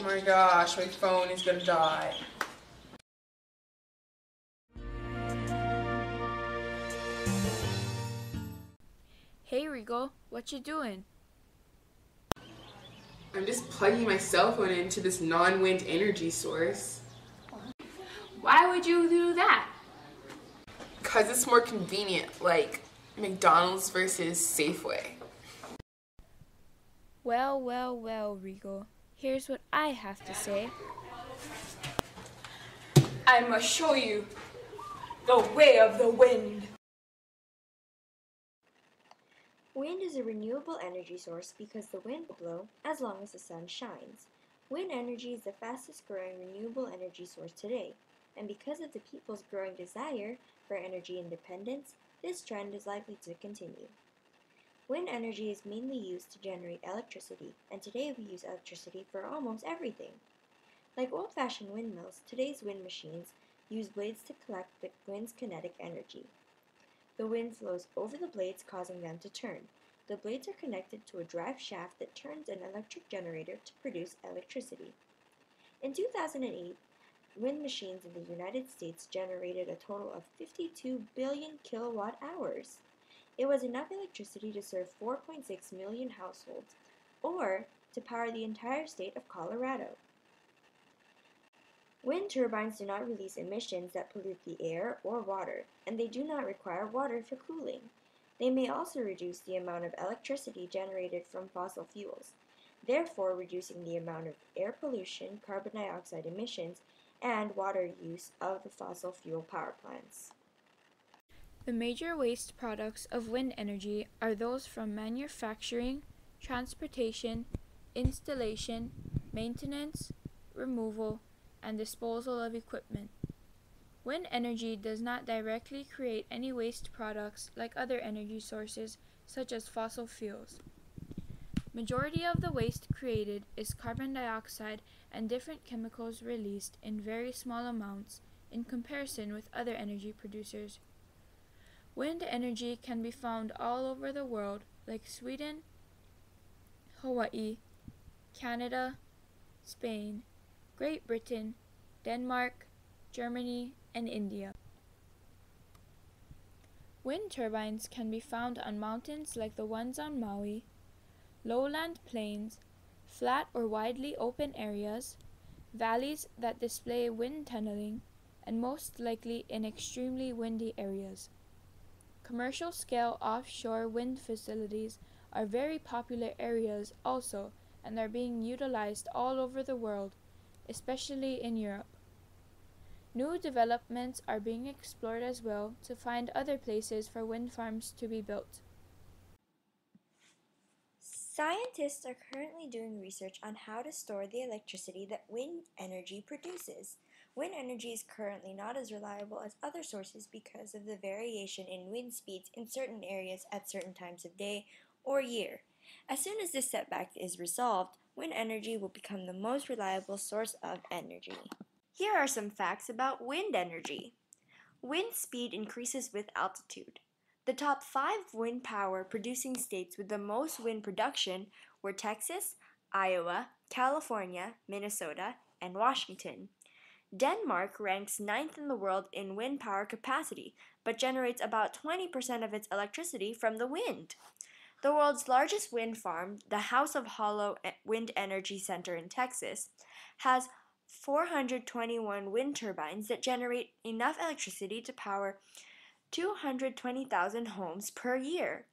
my gosh, my phone is gonna die. Hey Rigo, what you doing? I'm just plugging my cell phone into this non-wind energy source. Why would you do that? Because it's more convenient, like McDonald's versus Safeway. Well, Rigo. Here's what I have to say. I must show you the way of the wind. Wind is a renewable energy source because the wind will blow as long as the sun shines. Wind energy is the fastest growing renewable energy source today, and because of the people's growing desire for energy independence, this trend is likely to continue. Wind energy is mainly used to generate electricity, and today we use electricity for almost everything. Like old-fashioned windmills, today's wind machines use blades to collect the wind's kinetic energy. The wind flows over the blades, causing them to turn. The blades are connected to a drive shaft that turns an electric generator to produce electricity. In 2008, wind machines in the United States generated a total of 52 billion kilowatt hours. It was enough electricity to serve 4.6 million households, or to power the entire state of Colorado. Wind turbines do not release emissions that pollute the air or water, and they do not require water for cooling. They may also reduce the amount of electricity generated from fossil fuels, therefore reducing the amount of air pollution, carbon dioxide emissions, and water use of the fossil fuel power plants. The major waste products of wind energy are those from manufacturing, transportation, installation, maintenance, removal, and disposal of equipment. Wind energy does not directly create any waste products like other energy sources such as fossil fuels. Majority of the waste created is carbon dioxide and different chemicals released in very small amounts in comparison with other energy producers. Wind energy can be found all over the world, like Sweden, Hawaii, Canada, Spain, Great Britain, Denmark, Germany, and India. Wind turbines can be found on mountains like the ones on Maui, lowland plains, flat or widely open areas, valleys that display wind tunneling, and most likely in extremely windy areas. Commercial-scale offshore wind facilities are very popular areas also and are being utilized all over the world, especially in Europe. New developments are being explored as well to find other places for wind farms to be built. Scientists are currently doing research on how to store the electricity that wind energy produces. Wind energy is currently not as reliable as other sources because of the variation in wind speeds in certain areas at certain times of day or year. As soon as this setback is resolved, wind energy will become the most reliable source of energy. Here are some facts about wind energy. Wind speed increases with altitude. The top 5 wind power producing states with the most wind production were Texas, Iowa, California, Minnesota, and Washington. Denmark ranks 9th in the world in wind power capacity, but generates about 20% of its electricity from the wind. The world's largest wind farm, the House of Hollow Wind Energy Center in Texas, has 421 wind turbines that generate enough electricity to power 220,000 homes per year.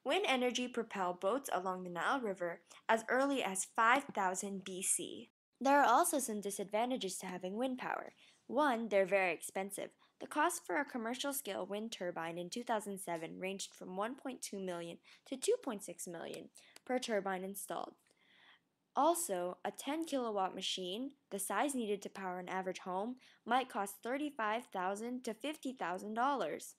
Wind energy propelled boats along the Nile River as early as 5000 BC. There are also some disadvantages to having wind power. One, they're very expensive. The cost for a commercial-scale wind turbine in 2007 ranged from 1.2 million to 2.6 million per turbine installed. Also, a 10 kilowatt machine, the size needed to power an average home, might cost $35,000 to $50,000.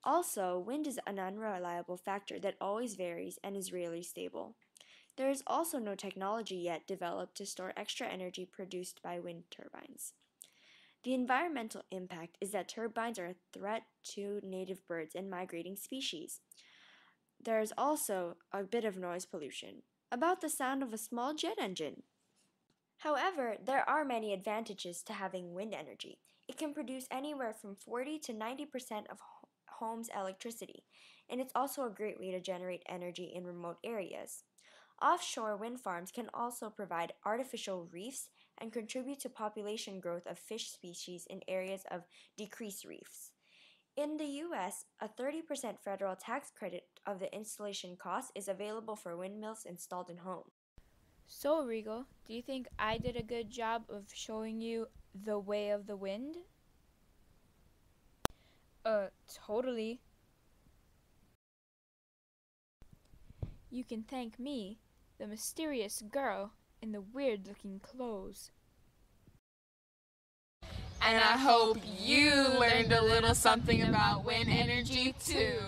Also, wind is an unreliable factor that always varies and is rarely stable. There is also no technology yet developed to store extra energy produced by wind turbines. The environmental impact is that turbines are a threat to native birds and migrating species. There is also a bit of noise pollution, about the sound of a small jet engine. However, there are many advantages to having wind energy. It can produce anywhere from 40 to 90% of homes' electricity, and it's also a great way to generate energy in remote areas. Offshore wind farms can also provide artificial reefs and contribute to population growth of fish species in areas of decreased reefs. In the US, a 30% federal tax credit of the installation cost is available for windmills installed in homes. So, Regal, do you think I did a good job of showing you the way of the wind? Totally. You can thank me, the mysterious girl in the weird-looking clothes. And I hope you learned a little something about wind energy too.